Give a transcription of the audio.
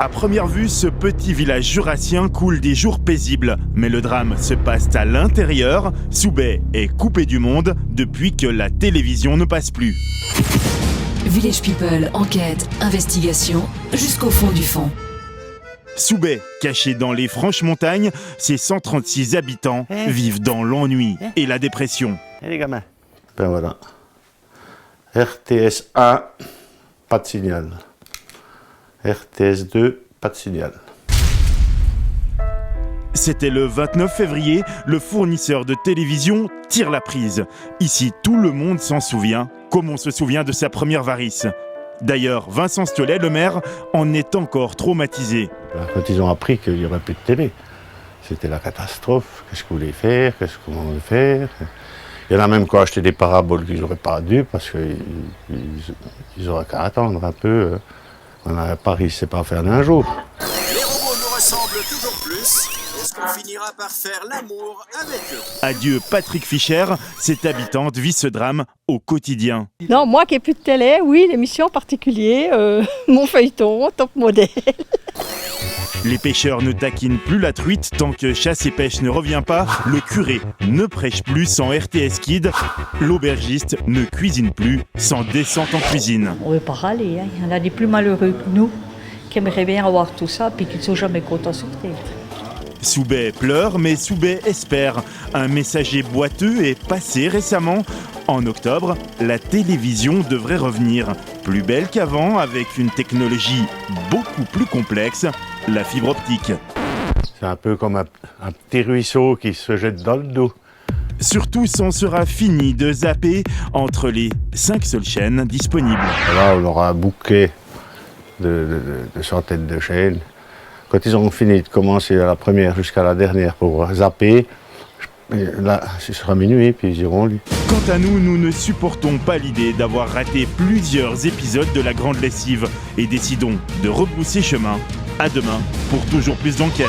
À première vue, ce petit village jurassien coule des jours paisibles. Mais le drame se passe à l'intérieur. Soubey est coupé du monde depuis que la télévision ne passe plus. Village People, enquête, investigation, jusqu'au fond du fond. Soubey, caché dans les franches montagnes, ses 136 habitants vivent dans l'ennui et la dépression. Et les gamins. Ben voilà. RTS 1, pas de signal. RTS 2, pas de signal. C'était le 29 février, le fournisseur de télévision tire la prise. Ici, tout le monde s'en souvient, comme on se souvient de sa première varice. D'ailleurs, Vincent Stiolet, le maire, en est encore traumatisé. Quand ils ont appris qu'il n'y aurait plus de télé, c'était la catastrophe. Qu'est-ce qu'on voulait faire? Qu'est-ce qu'on voulait faire? Il y en a même qui ont acheté des paraboles qu'ils n'auraient pas dû parce qu'ils auraient qu'à attendre un peu. Paris, c'est pas faire d'un jour. Les robots nous ressemblent toujours plus. Est-ce qu'on finira par faire l'amour avec eux? Adieu Patrick Fischer, cette habitante vit ce drame au quotidien. Non, moi qui n'ai plus de télé, oui, l'émission en particulier, mon feuilleton, top modèle. Les pêcheurs ne taquinent plus la truite tant que chasse et pêche ne revient pas. Le curé ne prêche plus sans RTS Kid. L'aubergiste ne cuisine plus sans descente en cuisine. On ne veut pas râler, hein. Il y en a des plus malheureux que nous qui aimeraient bien avoir tout ça puis qui ne sont jamais contents sur terre. Soubey pleure, mais Soubey espère. Un messager boiteux est passé récemment. En octobre, la télévision devrait revenir. Plus belle qu'avant, avec une technologie beaucoup plus complexe, la fibre optique. C'est un peu comme un petit ruisseau qui se jette dans le dos. Surtout, c'en sera fini de zapper entre les 5 seules chaînes disponibles. Là, on aura un bouquet de centaines de chaînes. Quand ils auront fini de commencer à la première jusqu'à la dernière pour zapper, là, ce sera minuit, puis ils iront au lit. Quant à nous, nous ne supportons pas l'idée d'avoir raté plusieurs épisodes de La Grande Lessive et décidons de rebrousser chemin. À demain pour toujours plus d'enquêtes.